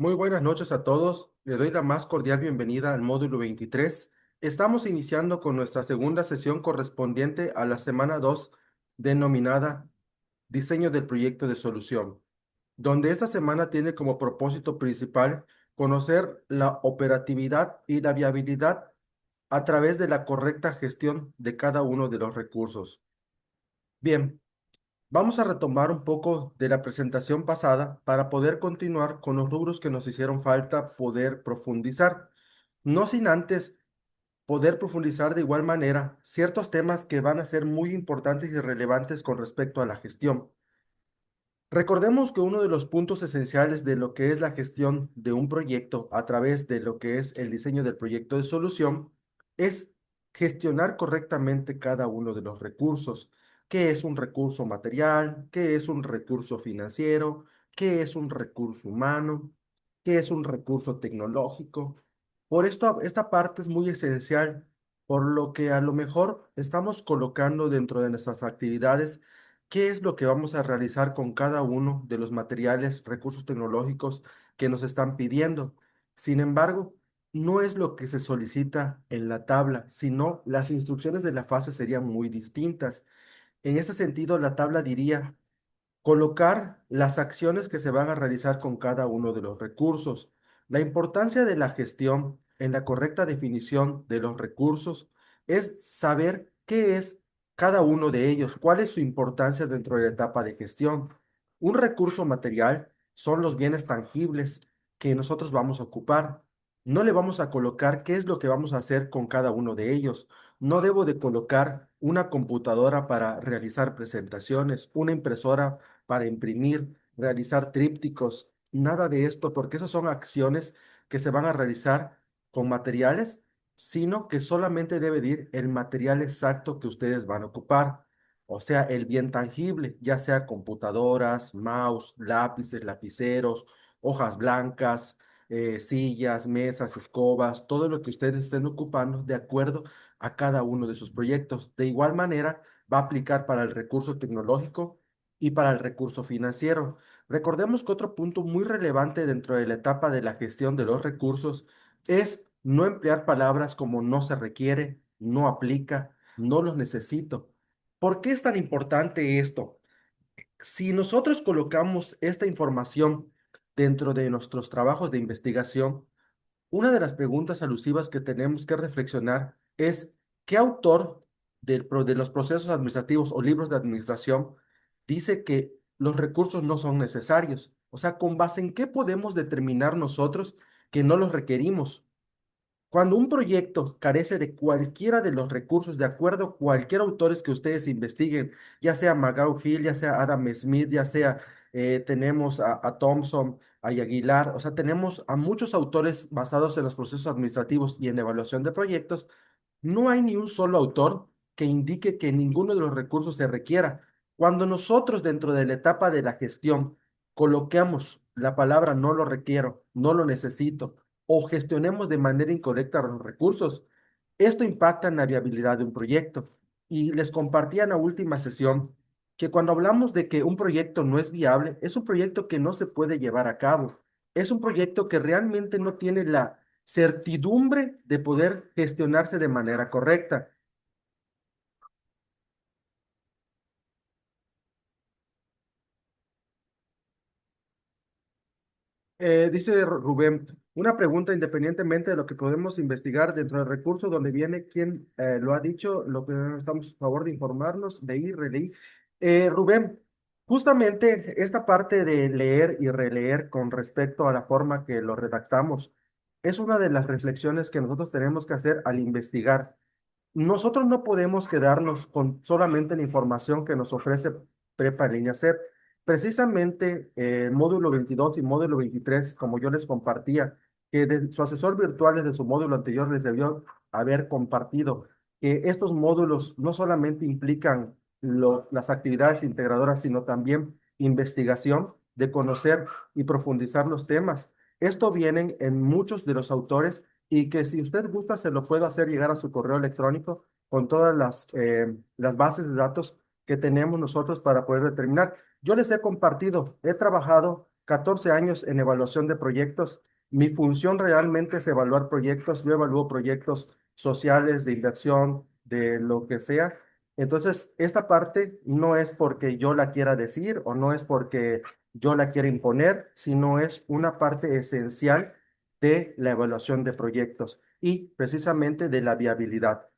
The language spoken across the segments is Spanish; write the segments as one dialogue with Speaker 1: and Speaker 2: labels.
Speaker 1: Muy buenas noches a todos. Le doy la más cordial bienvenida al módulo 23. Estamos iniciando con nuestra segunda sesión correspondiente a la semana 2, denominada Diseño del proyecto de solución, donde esta semana tiene como propósito principal conocer la operatividad y la viabilidad a través de la correcta gestión de cada uno de los recursos. Bien. Vamos a retomar un poco de la presentación pasada para poder continuar con los rubros que nos hicieron falta poder profundizar. No sin antes poder profundizar de igual manera ciertos temas que van a ser muy importantes y relevantes con respecto a la gestión. Recordemos que uno de los puntos esenciales de lo que es la gestión de un proyecto a través de lo que es el diseño del proyecto de solución es gestionar correctamente cada uno de los recursos. ¿Qué es un recurso material? ¿Qué es un recurso financiero? ¿Qué es un recurso humano? ¿Qué es un recurso tecnológico? Por esto, esta parte es muy esencial, por lo que a lo mejor estamos colocando dentro de nuestras actividades qué es lo que vamos a realizar con cada uno de los materiales, recursos tecnológicos que nos están pidiendo. Sin embargo, no es lo que se solicita en la tabla, sino las instrucciones de la fase serían muy distintas. En ese sentido, la tabla diría colocar las acciones que se van a realizar con cada uno de los recursos. La importancia de la gestión en la correcta definición de los recursos es saber qué es cada uno de ellos, cuál es su importancia dentro de la etapa de gestión. Un recurso material son los bienes tangibles que nosotros vamos a ocupar. No le vamos a colocar qué es lo que vamos a hacer con cada uno de ellos. No debo de colocar una computadora para realizar presentaciones, una impresora para imprimir, realizar trípticos, nada de esto, porque esas son acciones que se van a realizar con materiales, sino que solamente debe de ir el material exacto que ustedes van a ocupar. O sea, el bien tangible, ya sea computadoras, mouse, lápices, lapiceros, hojas blancas, sillas, mesas, escobas, todo lo que ustedes estén ocupando de acuerdo a cada uno de sus proyectos. De igual manera, va a aplicar para el recurso tecnológico y para el recurso financiero. Recordemos que otro punto muy relevante dentro de la etapa de la gestión de los recursos es no emplear palabras como no se requiere, no aplica, no los necesito. ¿Por qué es tan importante esto? Si nosotros colocamos esta información dentro de nuestros trabajos de investigación, una de las preguntas alusivas que tenemos que reflexionar es ¿qué autor de los procesos administrativos o libros de administración dice que los recursos no son necesarios? O sea, ¿con base en qué podemos determinar nosotros que no los requerimos? Cuando un proyecto carece de cualquiera de los recursos, de acuerdo a cualquier autores que ustedes investiguen, ya sea McGraw-Hill, ya sea Adam Smith, ya sea tenemos a Thompson, a Aguilar, o sea, tenemos a muchos autores basados en los procesos administrativos y en evaluación de proyectos, no hay ni un solo autor que indique que ninguno de los recursos se requiera. Cuando nosotros dentro de la etapa de la gestión coloquemos la palabra no lo requiero, no lo necesito, o gestionemos de manera incorrecta los recursos, esto impacta en la viabilidad de un proyecto. Y les compartí en la última sesión que cuando hablamos de que un proyecto no es viable, es un proyecto que no se puede llevar a cabo. Es un proyecto que realmente no tiene la certidumbre de poder gestionarse de manera correcta. Dice Rubén, una pregunta independientemente de lo que podemos investigar dentro del recurso donde viene quién lo ha dicho, lo que estamos a favor de informarnos, leí, releí. Rubén, justamente esta parte de leer y releer con respecto a la forma que lo redactamos es una de las reflexiones que nosotros tenemos que hacer al investigar. Nosotros no podemos quedarnos con solamente la información que nos ofrece Prepa en línea CEP. Precisamente módulo 22 y módulo 23, como yo les compartía, que su asesor virtual desde su módulo anterior les debió haber compartido que estos módulos no solamente implican las actividades integradoras, sino también investigación de conocer y profundizar los temas. Esto vienen en muchos de los autores y que si usted gusta se lo puedo hacer llegar a su correo electrónico con todas las bases de datos que tenemos nosotros para poder determinar. Yo les he compartido, he trabajado 14 años en evaluación de proyectos. Mi función realmente es evaluar proyectos. Yo evalúo proyectos sociales, de inversión, de lo que sea. Entonces, esta parte no es porque yo la quiera decir o no es porque yo la quiera imponer, sino es una parte esencial de la evaluación de proyectos y precisamente de la viabilidad.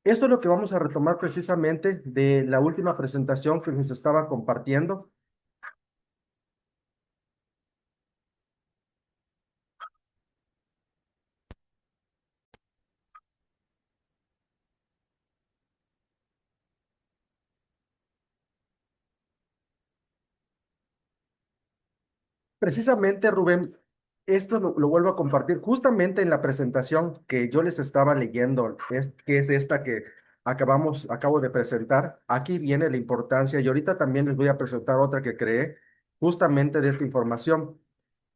Speaker 1: Esto es lo que vamos a retomar precisamente de la última presentación que les estaba compartiendo. Precisamente, Rubén, esto lo vuelvo a compartir justamente en la presentación que yo les estaba leyendo, que es esta que acabo de presentar. Aquí viene la importancia y ahorita también les voy a presentar otra que creé justamente de esta información.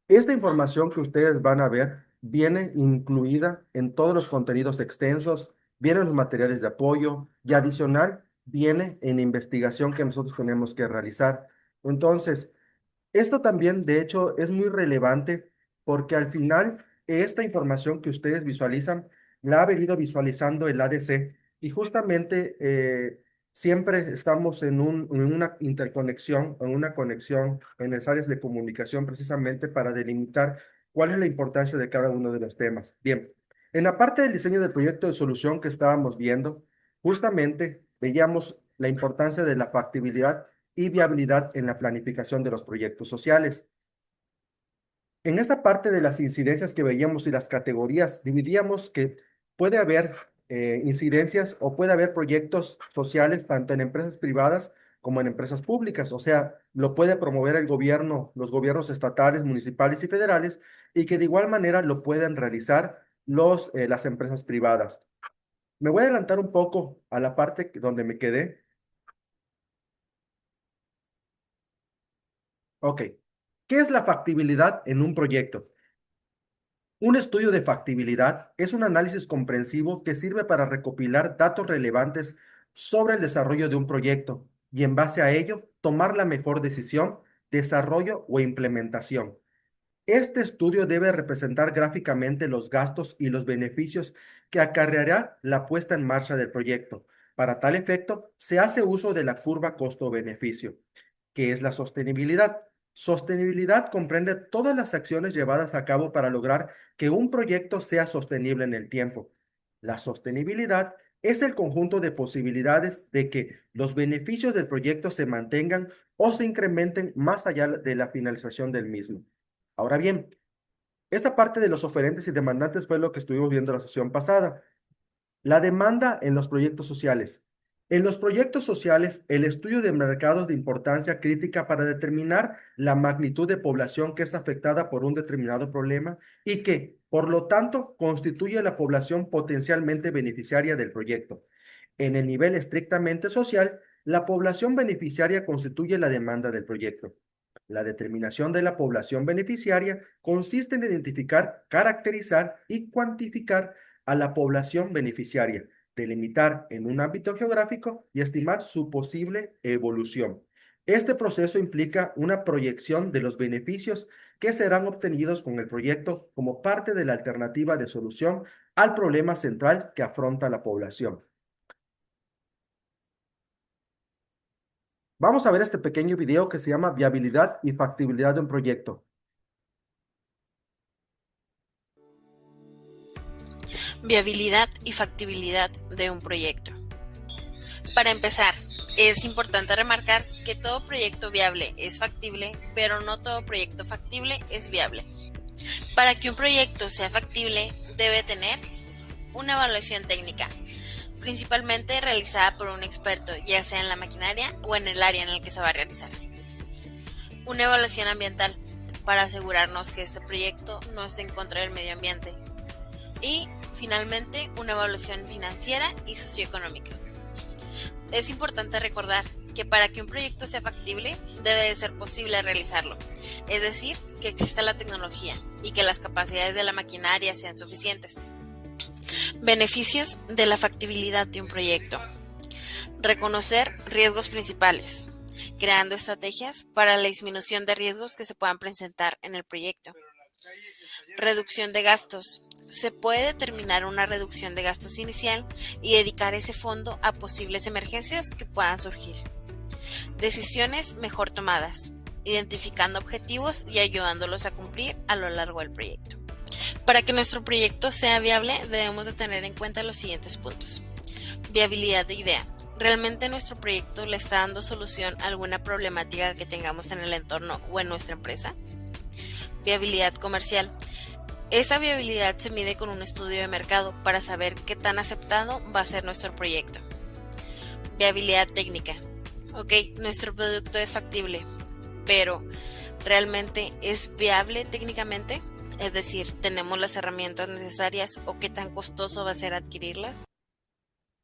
Speaker 1: Esta información que ustedes van a ver viene incluida en todos los contenidos extensos, vienen los materiales de apoyo y adicional viene en la investigación que nosotros tenemos que realizar. Entonces, esto también, de hecho, es muy relevante porque al final esta información que ustedes visualizan la ha venido visualizando el ADC y justamente siempre estamos en una interconexión, en una conexión en las áreas de comunicación precisamente para delimitar cuál es la importancia de cada uno de los temas. Bien, en la parte del diseño del proyecto de solución que estábamos viendo, justamente veíamos la importancia de la factibilidad y viabilidad en la planificación de los proyectos sociales. En esta parte de las incidencias que veíamos y las categorías, dividíamos que puede haber incidencias o puede haber proyectos sociales tanto en empresas privadas como en empresas públicas. O sea, lo puede promover el gobierno, los gobiernos estatales, municipales y federales, y que de igual manera lo pueden realizar las empresas privadas. Me voy a adelantar un poco a la parte donde me quedé. Ok. ¿Qué es la factibilidad en un proyecto? Un estudio de factibilidad es un análisis comprensivo que sirve para recopilar datos relevantes sobre el desarrollo de un proyecto y en base a ello tomar la mejor decisión, desarrollo o implementación. Este estudio debe representar gráficamente los gastos y los beneficios que acarreará la puesta en marcha del proyecto. Para tal efecto, se hace uso de la curva costo-beneficio. ¿Qué es la sostenibilidad? Sostenibilidad comprende todas las acciones llevadas a cabo para lograr que un proyecto sea sostenible en el tiempo. La sostenibilidad es el conjunto de posibilidades de que los beneficios del proyecto se mantengan o se incrementen más allá de la finalización del mismo. Ahora bien, esta parte de los oferentes y demandantes fue lo que estuvimos viendo la sesión pasada. La demanda en los proyectos sociales. En los proyectos sociales, el estudio de mercados de importancia crítica para determinar la magnitud de población que es afectada por un determinado problema y que, por lo tanto, constituye la población potencialmente beneficiaria del proyecto. En el nivel estrictamente social, la población beneficiaria constituye la demanda del proyecto. La determinación de la población beneficiaria consiste en identificar, caracterizar y cuantificar a la población beneficiaria, delimitar en un ámbito geográfico y estimar su posible evolución. Este proceso implica una proyección de los beneficios que serán obtenidos con el proyecto como parte de la alternativa de solución al problema central que afronta la población. Vamos a ver este pequeño video que se llama Viabilidad y factibilidad de un proyecto.
Speaker 2: Viabilidad y factibilidad de un proyecto. Para empezar, es importante remarcar que todo proyecto viable es factible, pero no todo proyecto factible es viable. Para que un proyecto sea factible, debe tener una evaluación técnica, principalmente realizada por un experto, ya sea en la maquinaria o en el área en el que se va a realizar. Una evaluación ambiental, para asegurarnos que este proyecto no esté en contra del medio ambiente. Y, finalmente, una evaluación financiera y socioeconómica. Es importante recordar que para que un proyecto sea factible, debe de ser posible realizarlo, es decir, que exista la tecnología y que las capacidades de la maquinaria sean suficientes. Beneficios de la factibilidad de un proyecto. Reconocer riesgos principales. creando estrategias para la disminución de riesgos que se puedan presentar en el proyecto. Reducción de gastos. Se puede determinar una reducción de gastos inicial y dedicar ese fondo a posibles emergencias que puedan surgir. Decisiones mejor tomadas, identificando objetivos y ayudándolos a cumplir a lo largo del proyecto. Para que nuestro proyecto sea viable, debemos de tener en cuenta los siguientes puntos. Viabilidad de idea. ¿Realmente nuestro proyecto le está dando solución a alguna problemática que tengamos en el entorno o en nuestra empresa? Viabilidad comercial. Esa viabilidad se mide con un estudio de mercado para saber qué tan aceptado va a ser nuestro proyecto. Viabilidad técnica. Ok, nuestro producto es factible, pero ¿realmente es viable técnicamente? Es decir, ¿tenemos las herramientas necesarias o qué tan costoso va a ser adquirirlas?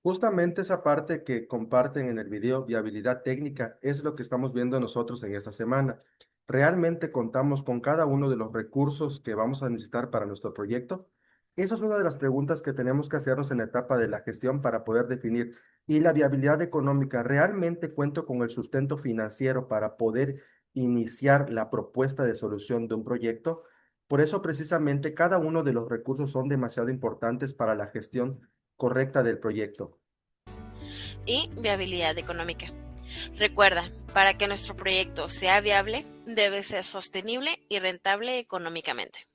Speaker 1: Justamente esa parte que comparten en el video, viabilidad técnica, es lo que estamos viendo nosotros en esta semana. ¿Realmente contamos con cada uno de los recursos que vamos a necesitar para nuestro proyecto? Eso es una de las preguntas que tenemos que hacernos en la etapa de la gestión para poder definir. ¿Y la viabilidad económica? ¿Realmente cuento con el sustento financiero para poder iniciar la propuesta de solución de un proyecto? Por eso precisamente cada uno de los recursos son demasiado importantes para la gestión correcta del proyecto.
Speaker 2: Y viabilidad económica. Recuerda, para que nuestro proyecto sea viable, debe ser sostenible y rentable económicamente.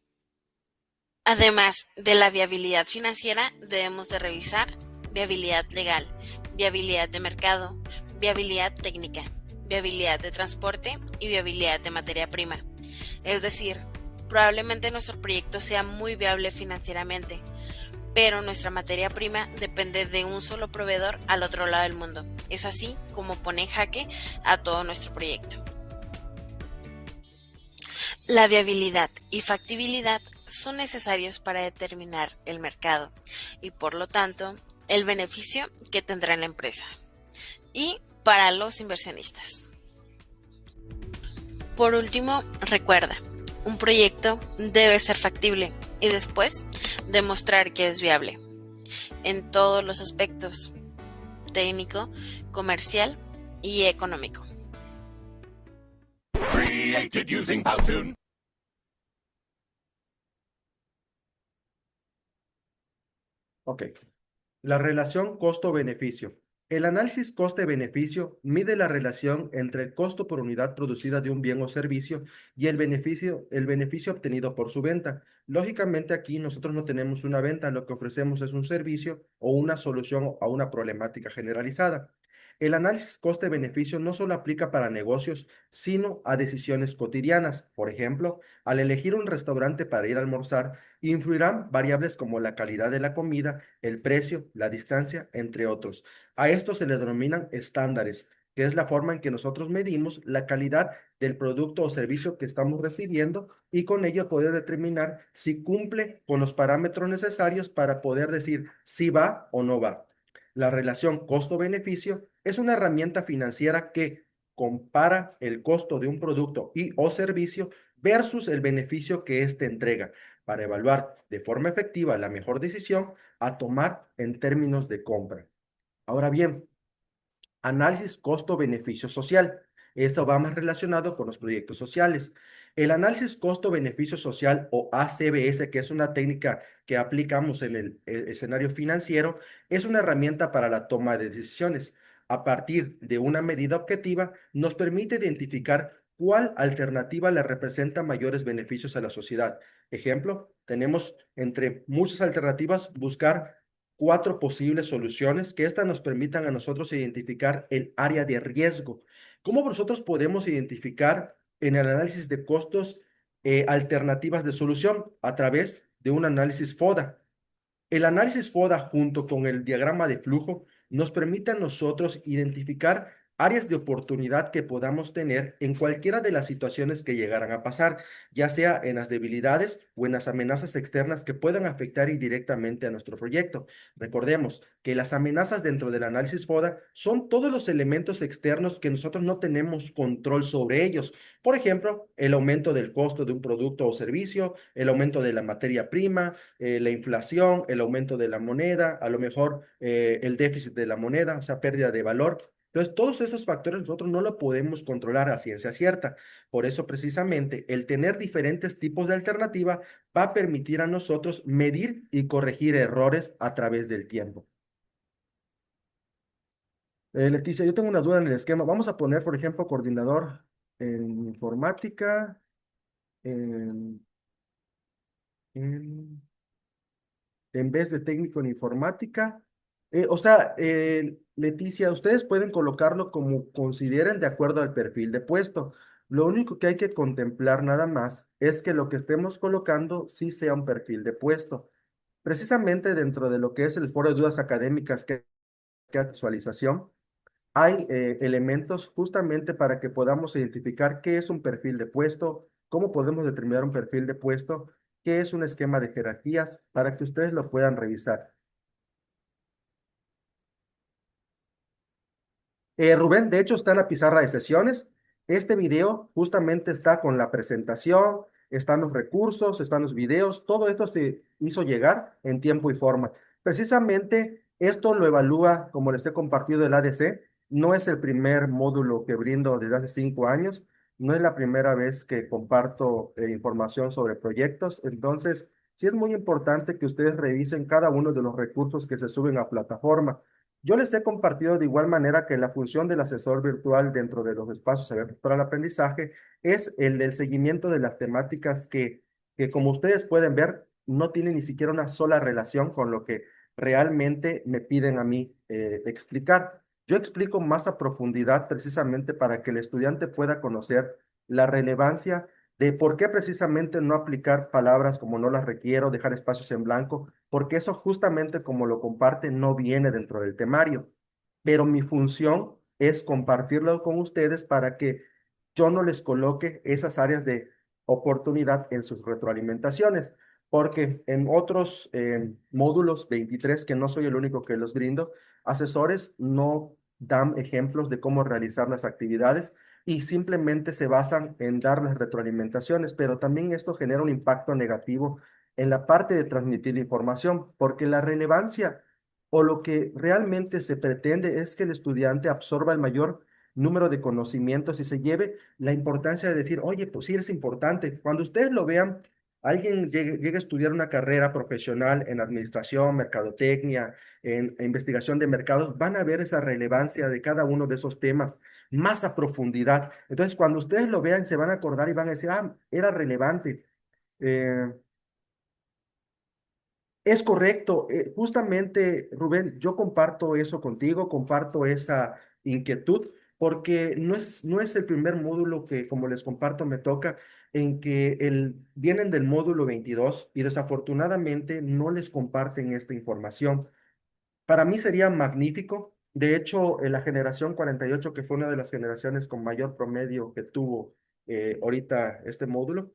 Speaker 2: Además de la viabilidad financiera, debemos de revisar viabilidad legal, viabilidad de mercado, viabilidad técnica, viabilidad de transporte y viabilidad de materia prima. Es decir, probablemente nuestro proyecto sea muy viable financieramente, pero nuestra materia prima depende de un solo proveedor al otro lado del mundo. Es así como pone en jaque a todo nuestro proyecto. La viabilidad y factibilidad son necesarios para determinar el mercado y, por lo tanto, el beneficio que tendrá la empresa y para los inversionistas. Por último, recuerda, un proyecto debe ser factible y después demostrar que es viable en todos los aspectos: técnico, comercial y económico.
Speaker 3: Created using Powtoon.
Speaker 1: Ok. La relación costo-beneficio. El análisis coste-beneficio mide la relación entre el costo por unidad producida de un bien o servicio y el beneficio obtenido por su venta. Lógicamente aquí nosotros no tenemos una venta, lo que ofrecemos es un servicio o una solución a una problemática generalizada. El análisis coste-beneficio no solo aplica para negocios, sino a decisiones cotidianas. Por ejemplo, al elegir un restaurante para ir a almorzar, influirán variables como la calidad de la comida, el precio, la distancia, entre otros. A esto se le denominan estándares, que es la forma en que nosotros medimos la calidad del producto o servicio que estamos recibiendo y con ello poder determinar si cumple con los parámetros necesarios para poder decir si va o no va. La relación costo-beneficio es una herramienta financiera que compara el costo de un producto y o servicio versus el beneficio que éste entrega para evaluar de forma efectiva la mejor decisión a tomar en términos de compra. Ahora bien, análisis costo-beneficio social. Esto va más relacionado con los proyectos sociales. El análisis costo-beneficio social o ACBS, que es una técnica que aplicamos en el escenario financiero, es una herramienta para la toma de decisiones. A partir de una medida objetiva, nos permite identificar cuál alternativa le representa mayores beneficios a la sociedad. Ejemplo, tenemos entre muchas alternativas buscar cuatro posibles soluciones que éstas nos permitan a nosotros identificar el área de riesgo. ¿Cómo nosotros podemos identificar en el análisis de costos alternativas de solución? A través de un análisis FODA. El análisis FODA junto con el diagrama de flujo nos permite a nosotros identificar áreas de oportunidad que podamos tener en cualquiera de las situaciones que llegaran a pasar, ya sea en las debilidades o en las amenazas externas que puedan afectar indirectamente a nuestro proyecto. Recordemos que las amenazas dentro del análisis FODA son todos los elementos externos que nosotros no tenemos control sobre ellos. Por ejemplo, el aumento del costo de un producto o servicio, el aumento de la materia prima, la inflación, el aumento de la moneda, a lo mejor el déficit de la moneda, o sea, pérdida de valor. Entonces, todos estos factores nosotros no lo podemos controlar a ciencia cierta. Por eso, precisamente, el tener diferentes tipos de alternativa va a permitir a nosotros medir y corregir errores a través del tiempo. Leticia, yo tengo una duda en el esquema. Vamos a poner, por ejemplo, coordinador en informática, en, en en vez de técnico en informática. Leticia, ustedes pueden colocarlo como consideren de acuerdo al perfil de puesto. Lo único que hay que contemplar nada más es que lo que estemos colocando sí sea un perfil de puesto. Precisamente dentro de lo que es el foro de dudas académicas que actualización, hay elementos justamente para que podamos identificar qué es un perfil de puesto, cómo podemos determinar un perfil de puesto, qué es un esquema de jerarquías, para que ustedes lo puedan revisar. Rubén, de hecho, está en la pizarra de sesiones. Este video justamente está con la presentación, están los recursos, están los videos. Todo esto se hizo llegar en tiempo y forma. Precisamente esto lo evalúa, como les he compartido, el ADC. No es el primer módulo que brindo desde hace 5 años. No es la primera vez que comparto información sobre proyectos. Entonces, sí es muy importante que ustedes revisen cada uno de los recursos que se suben a plataforma. Yo les he compartido de igual manera que la función del asesor virtual dentro de los espacios abiertos para el aprendizaje es el del seguimiento de las temáticas que, como ustedes pueden ver, no tienen ni siquiera una sola relación con lo que realmente me piden a mí explicar. Yo explico más a profundidad precisamente para que el estudiante pueda conocer la relevancia de por qué precisamente no aplicar palabras como no las requiero, dejar espacios en blanco, porque eso justamente como lo comparte no viene dentro del temario. Pero mi función es compartirlo con ustedes para que yo no les coloque esas áreas de oportunidad en sus retroalimentaciones, porque en otros módulos 23, que no soy el único que los brindo, asesores no dan ejemplos de cómo realizar las actividades y simplemente se basan en darles retroalimentaciones, pero también esto genera un impacto negativo en la parte de transmitir información, porque la relevancia o lo que realmente se pretende es que el estudiante absorba el mayor número de conocimientos y se lleve la importancia de decir, oye, pues sí, es importante. Cuando ustedes lo vean, alguien llegue a estudiar una carrera profesional en administración, mercadotecnia, en investigación de mercados, van a ver esa relevancia de cada uno de esos temas más a profundidad. Entonces, cuando ustedes lo vean, se van a acordar y van a decir, ah, era relevante. Eh, es correcto. Justamente, Rubén, yo comparto eso contigo, comparto esa inquietud, porque no es el primer módulo que, como les comparto, me toca, en que vienen del módulo 22 y desafortunadamente no les comparten esta información. Para mí sería magnífico. De hecho, la generación 48, que fue una de las generaciones con mayor promedio que tuvo ahorita este módulo,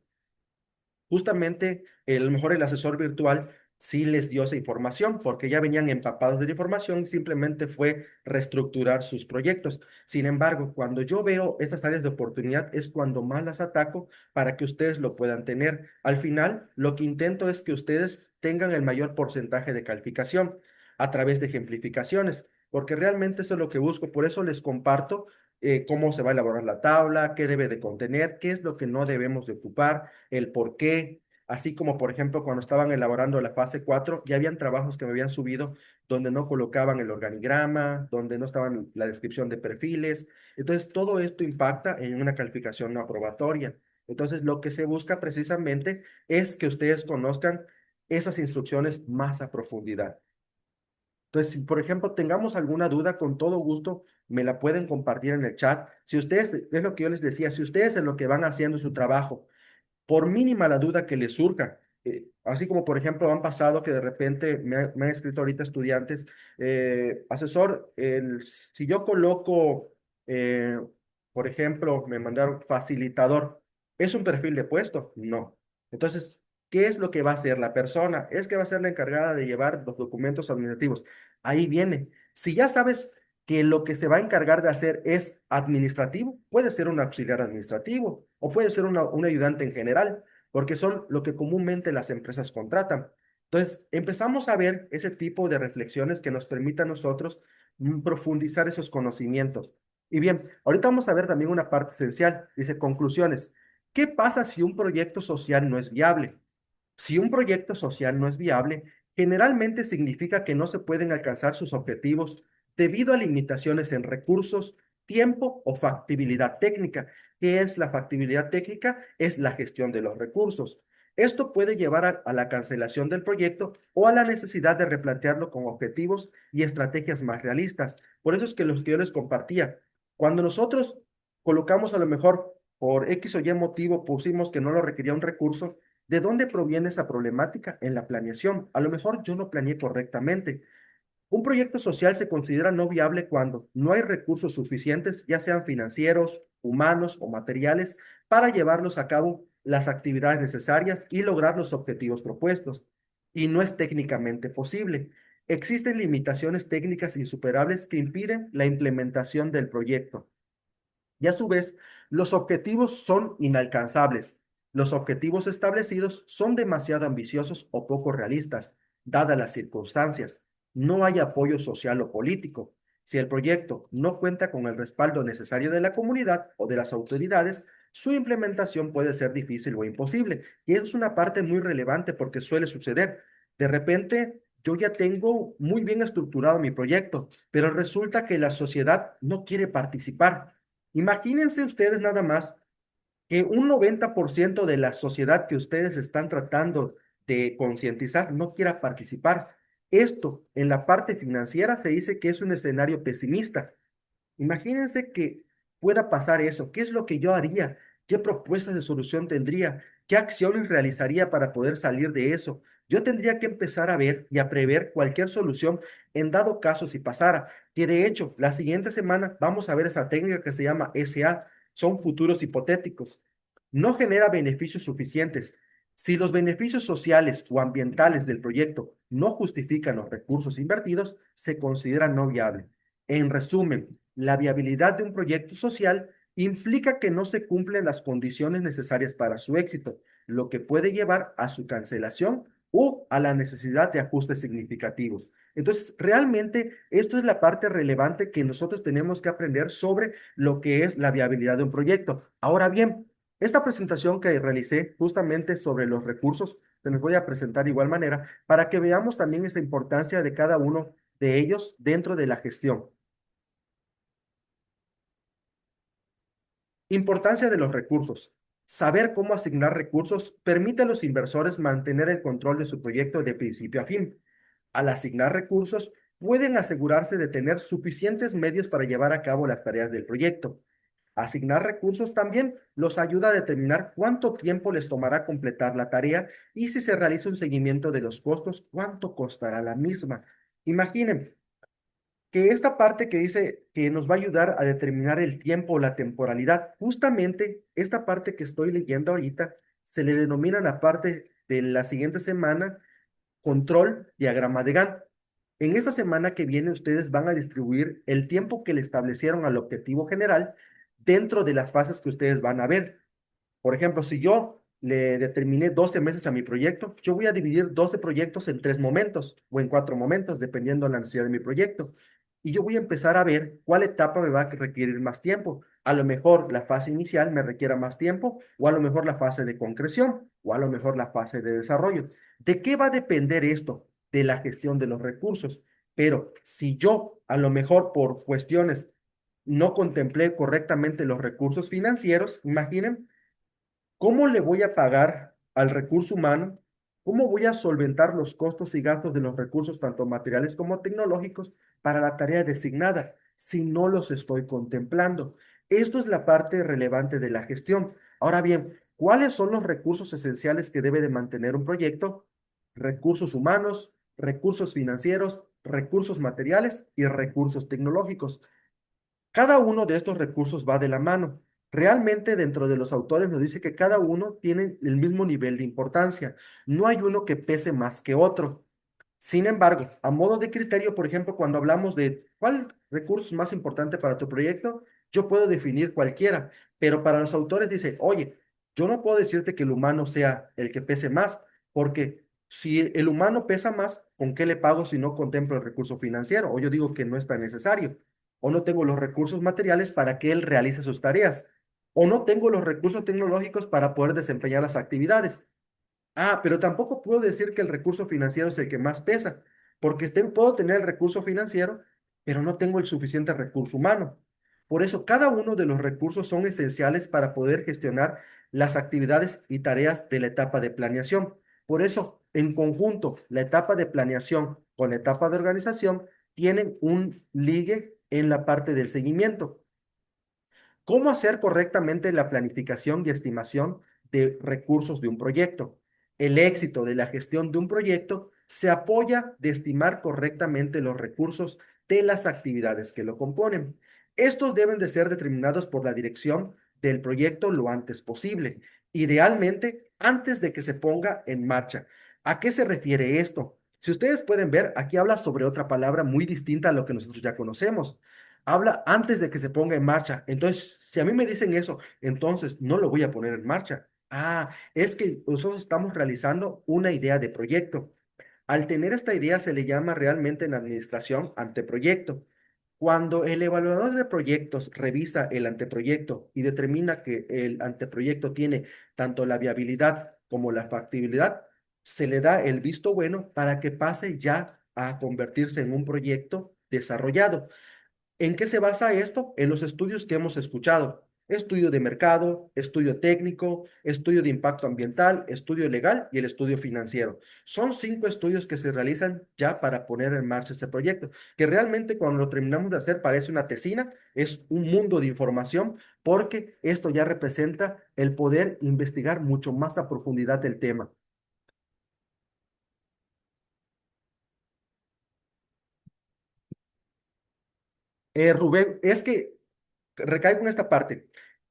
Speaker 1: justamente mejor el asesor virtual sí les dio esa información porque ya venían empapados de la información, simplemente fue reestructurar sus proyectos. Sin embargo, cuando yo veo estas áreas de oportunidad es cuando más las ataco para que ustedes lo puedan tener. Al final, lo que intento es que ustedes tengan el mayor porcentaje de calificación a través de ejemplificaciones, porque realmente eso es lo que busco. Por eso les comparto cómo se va a elaborar la tabla, qué debe de contener, qué es lo que no debemos de ocupar, el por qué, así como por ejemplo cuando estaban elaborando la fase 4 ya habían trabajos que me habían subido donde no colocaban el organigrama, donde no estaban la descripción de perfiles. Entonces, todo esto impacta en una calificación no aprobatoria. Entonces, lo que se busca precisamente es que ustedes conozcan esas instrucciones más a profundidad. Entonces, si por ejemplo tengamos alguna duda, con todo gusto me la pueden compartir en el chat. Si ustedes, es lo que yo les decía, si ustedes en lo que van haciendo su trabajo, por mínima la duda que les surja, así como por ejemplo han pasado que de repente me han escrito ahorita estudiantes, asesor, si yo coloco, eh, por ejemplo, me mandaron facilitador, ¿es un perfil de puesto? No. Entonces, ¿qué es lo que va a hacer la persona? Es que va a ser la encargada de llevar los documentos administrativos. Ahí viene. Si ya sabes que lo que se va a encargar de hacer es administrativo, puede ser un auxiliar administrativo o puede ser un ayudante en general, porque son lo que comúnmente las empresas contratan. Entonces, empezamos a ver ese tipo de reflexiones que nos permitan a nosotros profundizar esos conocimientos. Y bien, ahorita vamos a ver también una parte esencial. Dice, conclusiones. ¿Qué pasa si un proyecto social no es viable? Si un proyecto social no es viable, generalmente significa que no se pueden alcanzar sus objetivos debido a limitaciones en recursos, tiempo o factibilidad técnica. ¿Qué es la factibilidad técnica? Es la gestión de los recursos. Esto puede llevar a la cancelación del proyecto o a la necesidad de replantearlo con objetivos y estrategias más realistas. Por eso es que los que yo les compartía, cuando nosotros colocamos a lo mejor por X o Y motivo, pusimos que no lo requería un recurso. ¿De dónde proviene esa problemática? En la planeación. A lo mejor yo no planeé correctamente. Un proyecto social se considera no viable cuando no hay recursos suficientes, ya sean financieros, humanos o materiales, para llevarlos a cabo las actividades necesarias y lograr los objetivos propuestos. Y no es técnicamente posible. Existen limitaciones técnicas insuperables que impiden la implementación del proyecto. Y a su vez, los objetivos son inalcanzables. Los objetivos establecidos son demasiado ambiciosos o poco realistas, dadas las circunstancias. No hay apoyo social o político. Si el proyecto no cuenta con el respaldo necesario de la comunidad o de las autoridades, su implementación puede ser difícil o imposible. Y eso es una parte muy relevante porque suele suceder. De repente, yo ya tengo muy bien estructurado mi proyecto, pero resulta que la sociedad no quiere participar. Imagínense ustedes nada más que un 90% de la sociedad que ustedes están tratando de concientizar no quiera participar. Esto en la parte financiera se dice que es un escenario pesimista. Imagínense que pueda pasar eso. ¿Qué es lo que yo haría? ¿Qué propuestas de solución tendría? ¿Qué acciones realizaría para poder salir de eso? Yo tendría que empezar a ver y a prever cualquier solución en dado caso si pasara. Que de hecho, la siguiente semana vamos a ver esa técnica que se llama SA. Son futuros hipotéticos. No genera beneficios suficientes. Si los beneficios sociales o ambientales del proyecto no justifican los recursos invertidos, se considera no viable. En resumen, la viabilidad de un proyecto social implica que no se cumplen las condiciones necesarias para su éxito, lo que puede llevar a su cancelación o a la necesidad de ajustes significativos. Entonces, realmente esto es la parte relevante que nosotros tenemos que aprender sobre lo que es la viabilidad de un proyecto. Ahora bien, esta presentación que realicé justamente sobre los recursos, se los voy a presentar de igual manera para que veamos también esa importancia de cada uno de ellos dentro de la gestión. Importancia de los recursos. Saber cómo asignar recursos permite a los inversores mantener el control de su proyecto de principio a fin. Al asignar recursos, pueden asegurarse de tener suficientes medios para llevar a cabo las tareas del proyecto. Asignar recursos también los ayuda a determinar cuánto tiempo les tomará completar la tarea y si se realiza un seguimiento de los costos, cuánto costará la misma. Imaginen, que esta parte que dice que nos va a ayudar a determinar el tiempo o la temporalidad, justamente esta parte que estoy leyendo ahorita se le denomina la parte de la siguiente semana control diagrama de Gantt. En esta semana que viene ustedes van a distribuir el tiempo que le establecieron al objetivo general dentro de las fases que ustedes van a ver. Por ejemplo, si yo le determiné 12 meses a mi proyecto, yo voy a dividir 12 proyectos en 3 momentos o en 4 momentos, dependiendo de la necesidad de mi proyecto. Y yo voy a empezar a ver cuál etapa me va a requerir más tiempo. A lo mejor la fase inicial me requiera más tiempo, o a lo mejor la fase de concreción, o a lo mejor la fase de desarrollo. ¿De qué va a depender esto? De la gestión de los recursos. Pero si yo, a lo mejor por cuestiones, no contemplé correctamente los recursos financieros, imaginen, ¿cómo le voy a pagar al recurso humano? ¿Cómo voy a solventar los costos y gastos de los recursos, tanto materiales como tecnológicos, para la tarea designada, si no los estoy contemplando? Esto es la parte relevante de la gestión. Ahora bien, ¿cuáles son los recursos esenciales que debe de mantener un proyecto? Recursos humanos, recursos financieros, recursos materiales y recursos tecnológicos. Cada uno de estos recursos va de la mano. Realmente dentro de los autores nos dice que cada uno tiene el mismo nivel de importancia. No hay uno que pese más que otro. Sin embargo, a modo de criterio, por ejemplo, cuando hablamos de cuál recurso es más importante para tu proyecto, yo puedo definir cualquiera, pero para los autores dice, oye, yo no puedo decirte que el humano sea el que pese más, porque Si el humano pesa más, ¿con qué le pago si no contemplo el recurso financiero? O yo digo que no es tan necesario. O no tengo los recursos materiales para que él realice sus tareas. O no tengo los recursos tecnológicos para poder desempeñar las actividades. Ah, pero tampoco puedo decir que el recurso financiero es el que más pesa, porque puedo tener el recurso financiero, pero no tengo el suficiente recurso humano. Por eso, cada uno de los recursos son esenciales para poder gestionar las actividades y tareas de la etapa de planeación. Por eso, en conjunto, la etapa de planeación con la etapa de organización tienen un ligue en la parte del seguimiento. ¿Cómo hacer correctamente la planificación y estimación de recursos de un proyecto? El éxito de la gestión de un proyecto se apoya de estimar correctamente los recursos de las actividades que lo componen. Estos deben de ser determinados por la dirección del proyecto lo antes posible, idealmente antes de que se ponga en marcha. ¿A qué se refiere esto? Si ustedes pueden ver, aquí habla sobre otra palabra muy distinta a lo que nosotros ya conocemos. Habla antes de que se ponga en marcha. Entonces, si a mí me dicen eso, entonces no lo voy a poner en marcha. Ah, es que nosotros estamos realizando una idea de proyecto. Al tener esta idea se le llama realmente en administración anteproyecto. Cuando el evaluador de proyectos revisa el anteproyecto y determina que el anteproyecto tiene tanto la viabilidad como la factibilidad, se le da el visto bueno para que pase ya a convertirse en un proyecto desarrollado. ¿En qué se basa esto? En los estudios que hemos escuchado. Estudio de mercado, estudio técnico, estudio de impacto ambiental, estudio legal y el estudio financiero. Son 5 estudios que se realizan ya para poner en marcha este proyecto, que realmente cuando lo terminamos de hacer parece una tesina, es un mundo de información, porque esto ya representa el poder investigar mucho más a profundidad el tema. Rubén, es que recaigo en esta parte.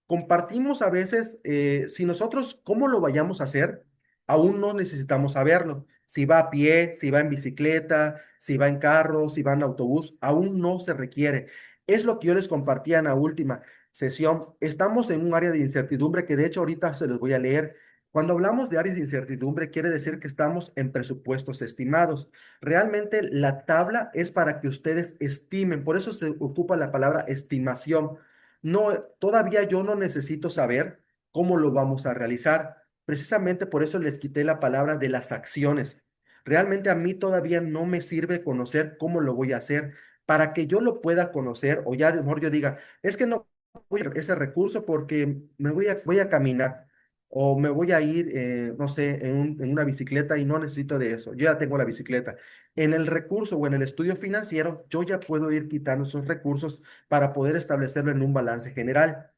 Speaker 1: Compartimos a veces, si nosotros, ¿cómo lo vayamos a hacer? Aún no necesitamos saberlo. Si va a pie, si va en bicicleta, si va en carro, si va en autobús, aún no se requiere. Es lo que yo les compartía en la última sesión. Estamos en un área de incertidumbre que de hecho ahorita se los voy a leer. Cuando hablamos de áreas de incertidumbre, quiere decir que estamos en presupuestos estimados. Realmente la tabla es para que ustedes estimen, por eso se ocupa la palabra estimación. No, todavía yo no necesito saber cómo lo vamos a realizar. Precisamente por eso les quité la palabra de las acciones. Realmente a mí todavía no me sirve conocer cómo lo voy a hacer. Para que yo lo pueda conocer, o ya de mejor yo diga, es que no voy a ese recurso porque voy a caminar o me voy a ir, no sé, en una bicicleta y no necesito de eso. Yo ya tengo la bicicleta. En el recurso o en el estudio financiero, yo ya puedo ir quitando esos recursos para poder establecerlo en un balance general.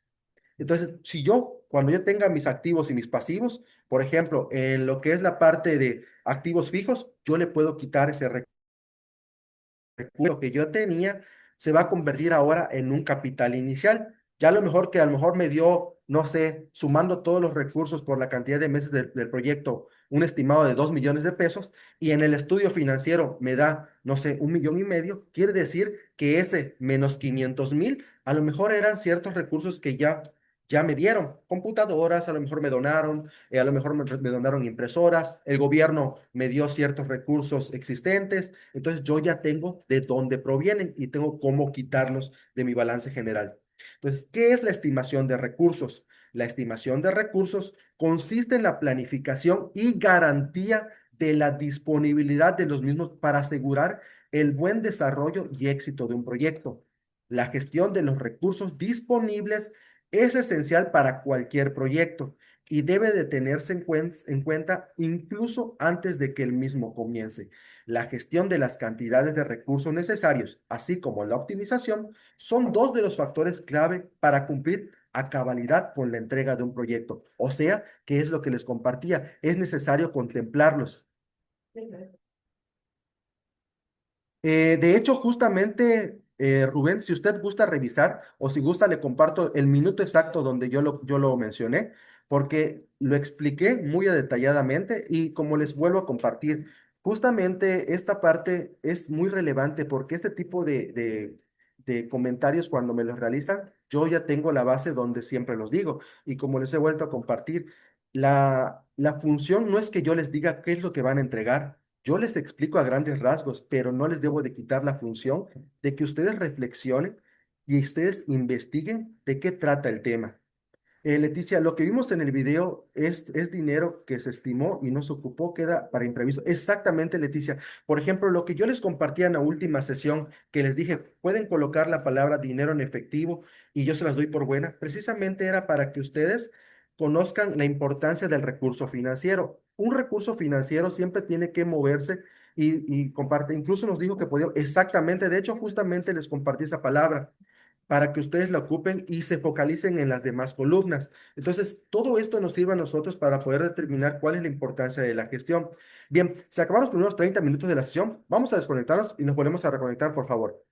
Speaker 1: Entonces, si yo, cuando yo tenga mis activos y mis pasivos, por ejemplo, en lo que es la parte de activos fijos, yo le puedo quitar ese recurso que yo tenía, se va a convertir ahora en un capital inicial. Ya a lo mejor me dio, no sé, sumando todos los recursos por la cantidad de meses del proyecto, un estimado de 2 millones de pesos, y en el estudio financiero me da, no sé, 1,5 millones, quiere decir que ese menos 500,000, a lo mejor eran ciertos recursos que ya me dieron, computadoras, a lo mejor me donaron, a lo mejor me donaron impresoras, el gobierno me dio ciertos recursos existentes, entonces yo ya tengo de dónde provienen y tengo cómo quitarlos de mi balance general. Entonces, ¿qué es la estimación de recursos? La estimación de recursos consiste en la planificación y garantía de la disponibilidad de los mismos para asegurar el buen desarrollo y éxito de un proyecto. La gestión de los recursos disponibles es esencial para cualquier proyecto y debe de tenerse en cuenta incluso antes de que el mismo comience. La gestión de las cantidades de recursos necesarios, así como la optimización, son dos de los factores clave para cumplir a cabalidad con la entrega de un proyecto. O sea, que es lo que les compartía, es necesario contemplarlos. De hecho, justamente, Rubén, si usted gusta revisar o si gusta, le comparto el minuto exacto donde yo lo mencioné, porque lo expliqué muy detalladamente y como les vuelvo a compartir, justamente esta parte es muy relevante porque este tipo de comentarios cuando me los realizan, yo ya tengo la base donde siempre los digo y como les he vuelto a compartir. La función no es que yo les diga qué es lo que van a entregar. Yo les explico a grandes rasgos, pero no les debo de quitar la función de que ustedes reflexionen y ustedes investiguen de qué trata el tema. Leticia, lo que vimos en el video es dinero que se estimó y no se ocupó, queda para imprevisto. Exactamente, Leticia. Por ejemplo, lo que yo les compartía en la última sesión, que les dije, pueden colocar la palabra dinero en efectivo y yo se las doy por buena, precisamente era para que ustedes conozcan la importancia del recurso financiero. Un recurso financiero siempre tiene que moverse y comparte. Incluso nos dijo que podía, exactamente, de hecho, justamente les compartí esa palabra para que ustedes la ocupen y se focalicen en las demás columnas. Entonces, todo esto nos sirve a nosotros para poder determinar cuál es la importancia de la gestión. Bien, se acabaron los primeros 30 minutos de la sesión. Vamos a desconectarnos y nos volvemos a reconectar, por favor.